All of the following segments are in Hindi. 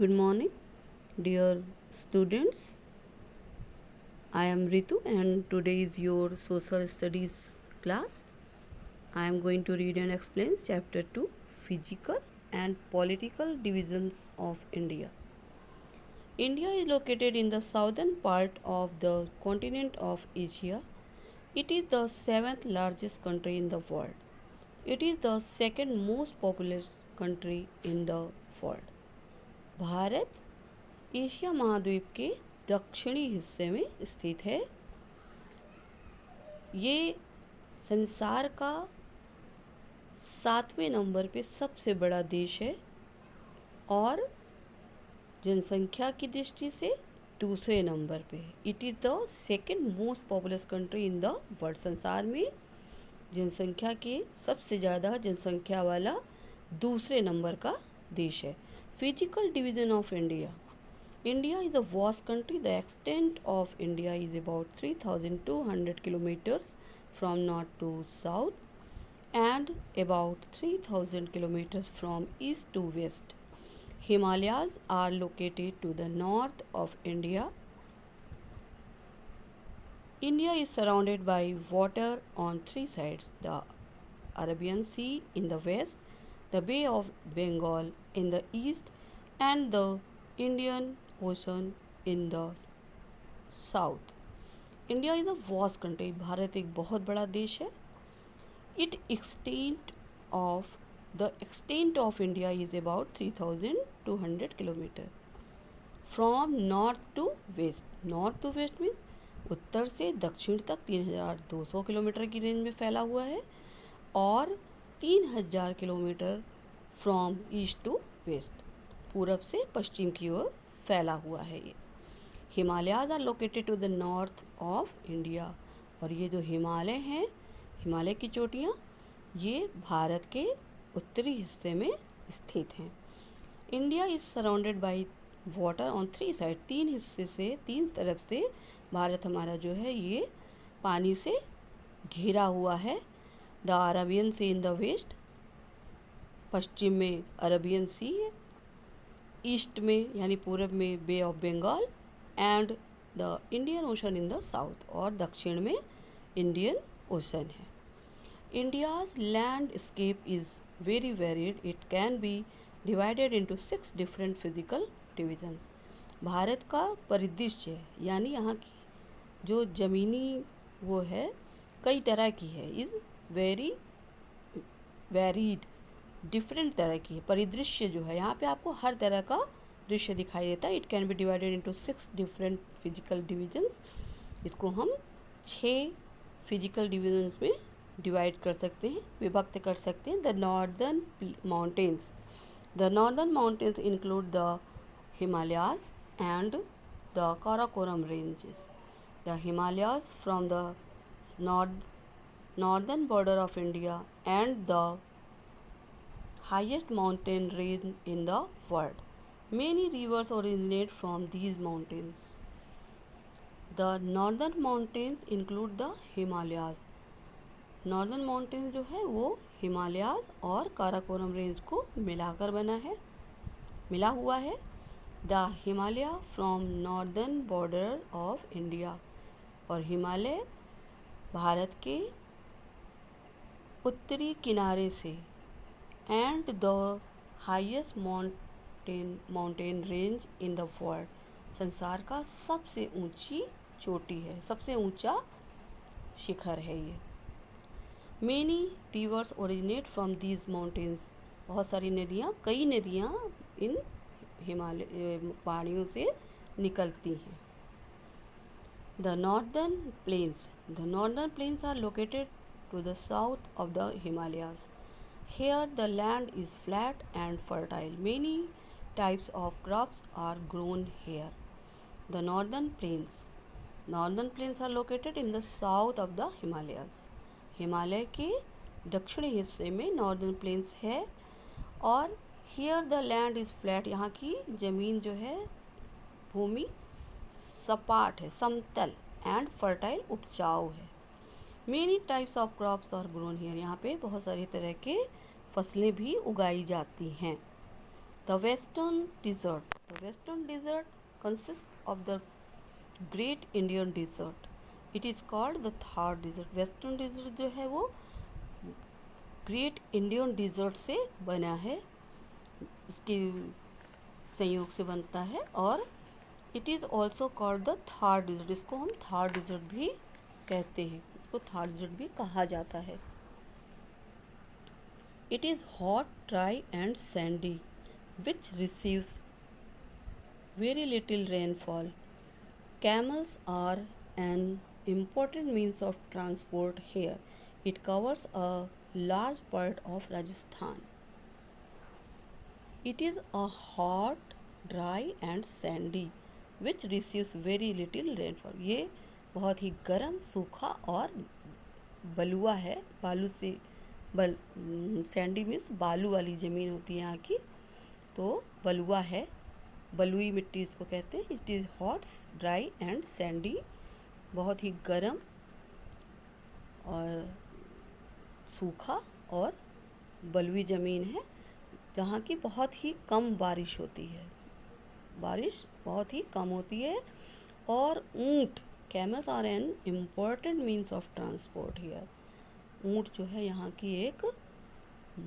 Good morning, dear students. I am Ritu, and today is your social studies class. I am going to read and explain chapter 2, Physical and Political Divisions of India. India is located in the southern part of the continent of Asia. It is the seventh largest country in the world. It is the second most populous country in the world. Bharat Asia महाद्वीप के दक्षिणी हिस्से में स्थित है। ये संसार का 7वें नंबर पे सबसे बड़ा देश है और जनसंख्या की दृष्टि से दूसरे नंबर पे है। It is the second most populous country in the world. संसार में जनसंख्या के सबसे ज़्यादा जनसंख्या वाला दूसरे नंबर का देश है। Physical division of India. India is a vast country. The extent of India is about 3,200 kilometers from north to south and about 3,000 kilometers from east to west. Himalayas are located to the north of India. India is surrounded by water on three sides: the Arabian Sea in the west, the Bay of Bengal in the east, and the Indian Ocean in the south. India is a vast country. Bharat एक बहुत बड़ा देश है. The extent of India is about 3,200 kilometer. From north to west. North to west means उत्तर से दक्षिण तक 3,200 किलोमीटर की रेंज में फैला हुआ है और 3,000 kilometre from east to west, पूरब से पश्चिम की ओर फैला हुआ है ये. Himalayas are located to the north of India. और ये जो हिमालय हैं, हिमालय की चोटियाँ, ये भारत के उत्तरी हिस्से में स्थित हैं. India is surrounded by water on three side. तीन तरफ से भारत हमारा जो है ये पानी से घिरा हुआ है. The Arabian sea in the west, पश्चिम में अरबियन सी है, ईस्ट में यानी पूरब में bay of Bengal and the Indian ocean in the south, और दक्षिण में इंडियन ओशन है. India's landscape is very varied. It can be divided into 6 different physical divisions. Bharat का परिदृश्य यानी यहाँ की जो ज़मीनी वो है कई तरह की है. इज़ वेरी वेरीड, डिफरेंट तरह की है. परिदृश्य जो है यहाँ पे आपको हर तरह का दृश्य दिखाई देता है. It can be divided into 6 different physical divisions. इसको हम 6 फिजिकल डिविजन्स में डिवाइड कर सकते हैं, विभक्त कर सकते हैं. The northern mountains include the Himalayas and the Karakoram ranges. The Himalayas from the northern border of India and the highest mountain range in the world. Many rivers originate from these mountains. The northern mountains include the Himalayas. Northern mountains जो है वो हिमालयाज और काराकोरम रेंज को मिलाकर मिला हुआ है. The Himalaya from northern border of India. और हिमालय भारत के उत्तरी किनारे से and the highest mountain range in the world. संसार का सबसे ऊंची चोटी है, सबसे ऊंचा शिखर है ये. Many reverse originate from these mountains. बहुत सारी नदियाँ, कई नदियाँ इन हिमालय पहाड़ियों से निकलती हैं. The northern plains are located to the south of the Himalayas. Here the land is flat and fertile. Many types of crops are grown here. The northern plains are located in the south of the Himalayas. Himalaya के दक्षिणी हिस्से में नॉर्दर्न प्लेन्स है और here the land is flat. यहाँ की ज़मीन जो है, भूमि सपाट है, समतल, एंड फर्टाइल, उपजाऊ है. Many types of crops are grown here. यहाँ पे बहुत सारी तरह के फसलें भी उगाई जाती हैं. The Western Desert. The Western Desert consists of the Great Indian Desert. It is called the Thar Desert. Western Desert जो है वो ग्रेट इंडियन डिज़र्ट से बना है, उसके संयोग से बनता है, और it is also called the Thar desert. इसको हम थार डिज़र्ट भी कहते हैं, इसको थार डिज़र्ट भी कहा जाता है. It is hot, dry and Sandy which receives very little rainfall. Camels are an important means of transport here. It covers a large part of Rajasthan. It is a hot, dry and sandy which receives very little rainfall. ये बहुत ही गर्म, सूखा और बलुआ है. बालू से सैंडी मीन्स बालू वाली ज़मीन होती है यहाँ की, तो बलुआ है, बलुई मिट्टी इसको कहते हैं. It is hot, dry and Sandy, बहुत ही गर्म और सूखा और बलुई ज़मीन है, जहाँ की बहुत ही कम बारिश होती है, बारिश बहुत ही कम होती है. और ऊँट, camels are an important means of transport here. ऊँट जो है यहाँ की एक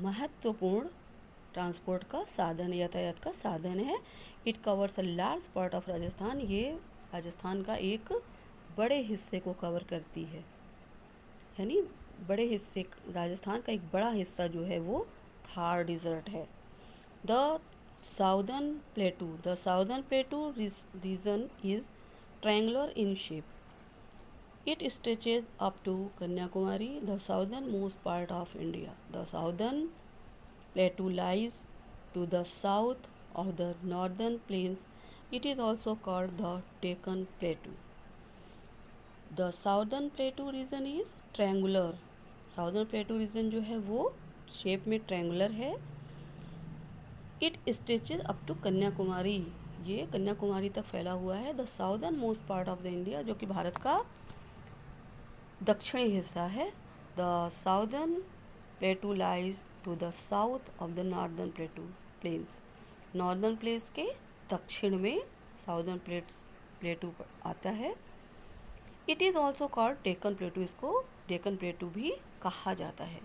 महत्वपूर्ण ट्रांसपोर्ट का साधन, यातायात का साधन है. It covers a large part of Rajasthan. ये राजस्थान का एक बड़े हिस्से को कवर करती है, यानी बड़े हिस्से, राजस्थान का एक बड़ा हिस्सा जो है वो थार डिज़र्ट है. The southern plateau. The southern plateau region is triangular in shape. It stretches up to Kanyakumari, the southernmost part of India. The southern plateau lies to the south of the northern plains. It is also called the Deccan Plateau. The southern plateau region is triangular. Southern plateau region जो है वो शेप में ट्रायंगुलर है. It stretches up to Kanyakumari. ये कन्याकुमारी तक फैला हुआ है. The southernmost part of the India, जो कि भारत का दक्षिणी हिस्सा है. The southern plateau lies to the south of the northern plains. Northern plains के दक्षिण में साउदर्न प्लेटू आता है. It is also called Deccan plateau. इसको डेक्कन प्लेटू भी कहा जाता है.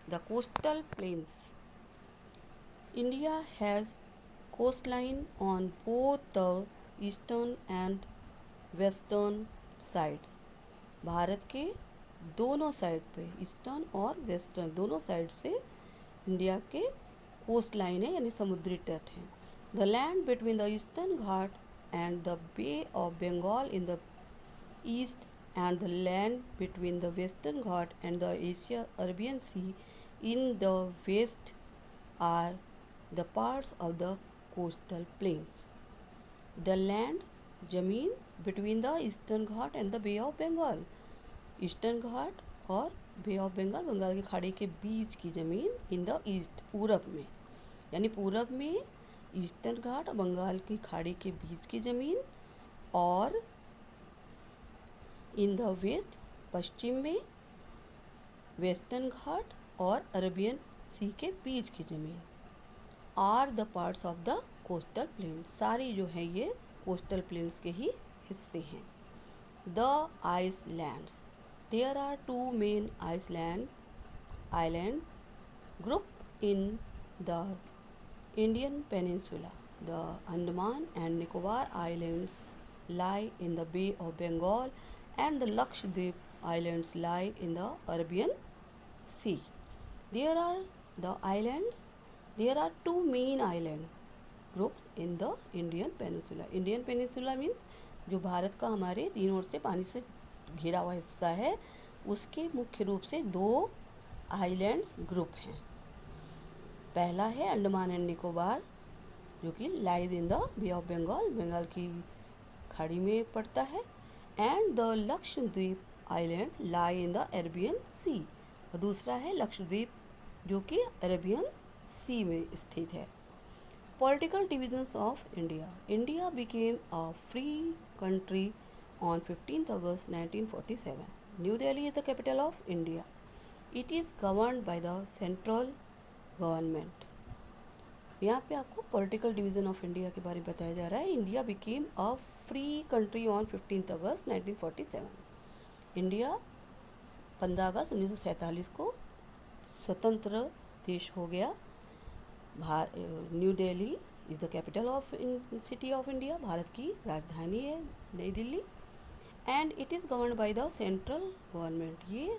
The coastal plains. India has coastline on both the eastern and western sides. भारत के दोनों साइड पे, ईस्टर्न और वेस्टर्न दोनों साइड से इंडिया के कोस्ट लाइन है, यानी समुद्री तट है. The land between the eastern Ghat and the bay of Bengal in the east and the land between the western Ghat and the Asia Arabian sea in the west are the parts of the coastal plains. The land, जमीन, between the eastern Ghat and the bay of Bengal. Eastern Ghat और बे ऑफ बंगाल, बंगाल की खाड़ी के बीच की ज़मीन. इन द ईस्ट, पूरब में, यानी पूरब में ईस्टर्न घाट और बंगाल की खाड़ी के बीच की ज़मीन, और इन द वेस्ट, पश्चिम में वेस्टर्न घाट और अरबियन सी के बीच की ज़मीन, are the parts of the coastal plain. सारी जो है ये कोस्टल प्लेन्स के ही हिस्से हैं. The islands. There are two main island group in the Indian peninsula. The Andaman and Nicobar Islands lie in the Bay of Bengal and the Lakshadweep Islands lie in the Arabian Sea. There are the islands. There are two main island groups in the Indian peninsula. Indian peninsula means जो भारत का हमारे तीन ओर से पानी से घिरा हुआ हिस्सा है, उसके मुख्य रूप से दो आइलैंड्स ग्रुप हैं. पहला है अंडमान एंड निकोबार, जो कि lies in the bay of Bengal, Bengal की खाड़ी में पड़ता है. And the Lakshadweep island lie in the Arabian sea. और दूसरा है लक्षद्वीप, जो कि अरेबियन सी में स्थित है. Political divisions of India. India became a free country on 15th August 1947. New Delhi is the capital of India. It is governed by the central government. यहाँ पे आपको पॉलिटिकल डिवीज़न ऑफ इंडिया के बारे में बताया जा रहा है। India became a free country on 15 August 1947। India 15 अगस्त 1947 को स्वतंत्र देश हो गया। New Delhi is the capital of city of India. Bharat की राजधानी है नई Delhi. And it is govern by the central government. ये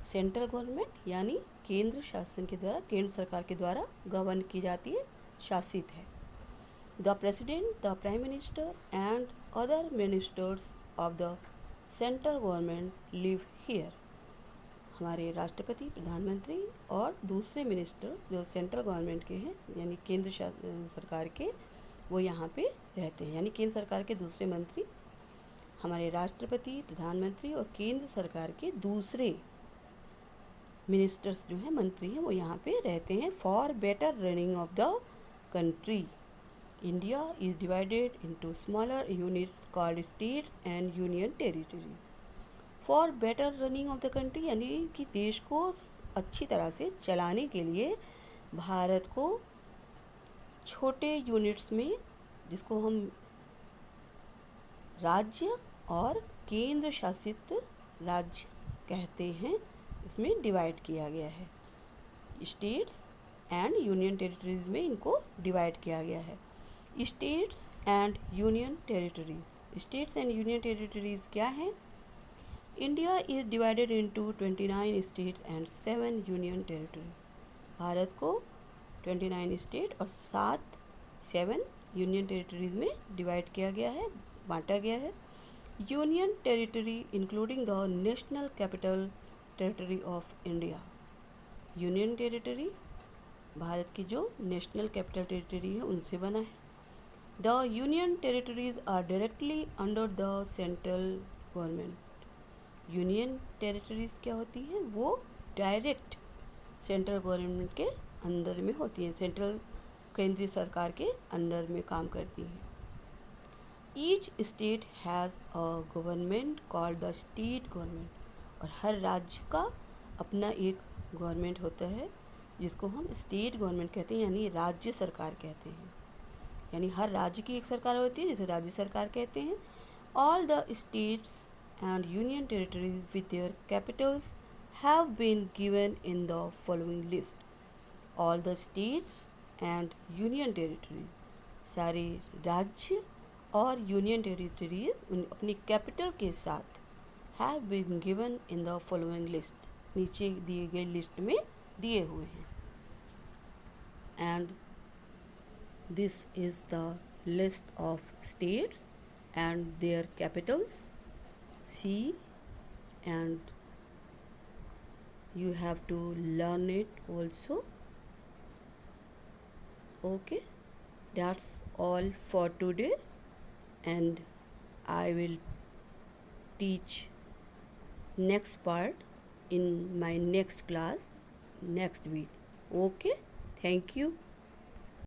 सेंट्रल गवर्नमेंट यानी केंद्र शासन के द्वारा, केंद्र सरकार के द्वारा गवर्न की जाती है, शासित है। The president, the prime minister and other ministers of the central government live here. हमारे राष्ट्रपति, प्रधानमंत्री और दूसरे मिनिस्टर जो सेंट्रल गवर्नमेंट के हैं यानी केंद्र सरकार के, वो यहाँ पे रहते हैं। यानी केंद्र सरकार के दूसरे मंत्री, हमारे राष्ट्रपति, प्रधानमंत्री और केंद्र सरकार के दूसरे मिनिस्टर्स जो हैं, मंत्री हैं, वो यहाँ पे रहते हैं। For better running of the country India is divided into smaller units called states and union territories. For better running of the country यानी कि देश को अच्छी तरह से चलाने के लिए भारत को छोटे यूनिट्स में, जिसको हम राज्य और केंद्र शासित राज्य कहते हैं, इसमें डिवाइड किया गया है। स्टेट्स एंड यूनियन टेरिटरीज में इनको डिवाइड किया गया है। States and union territories, states and union territories क्या हैं? India is divided into 29 states and 7 union territories. Bharat को 29 स्टेट और 7 यूनियन टेरिटरीज में डिवाइड किया गया है, बांटा गया है। Union territory including the national capital territory of India. Union territory भारत की जो नेशनल कैपिटल टेरिटरी है उनसे बना है। The union territories are directly under the central government. Union territories क्या होती हैं? वो डायरेक्ट सेंट्रल गवर्नमेंट के अंदर में होती हैं, सेंट्रल केंद्रीय सरकार के अंदर में काम करती हैं। Each state has a government called the state government. और हर राज्य का अपना एक गवर्नमेंट होता है जिसको हम स्टेट गवर्नमेंट कहते हैं, यानी राज्य सरकार कहते हैं। यानी हर राज्य की एक सरकार होती है जिसे राज्य सरकार कहते हैं। All the states and union territories with their capitals have been given in the following list. All the states and union territories, सारे राज्य और यूनियन टेरिटरीज अपनी कैपिटल के साथ have been given in the following list, नीचे दिए गए लिस्ट में दिए हुए हैं। And this is the list of states and their capitals. See and you have to learn it also. Okay, that's all for today, and I will teach next part in my next class next week. Okay, thank you.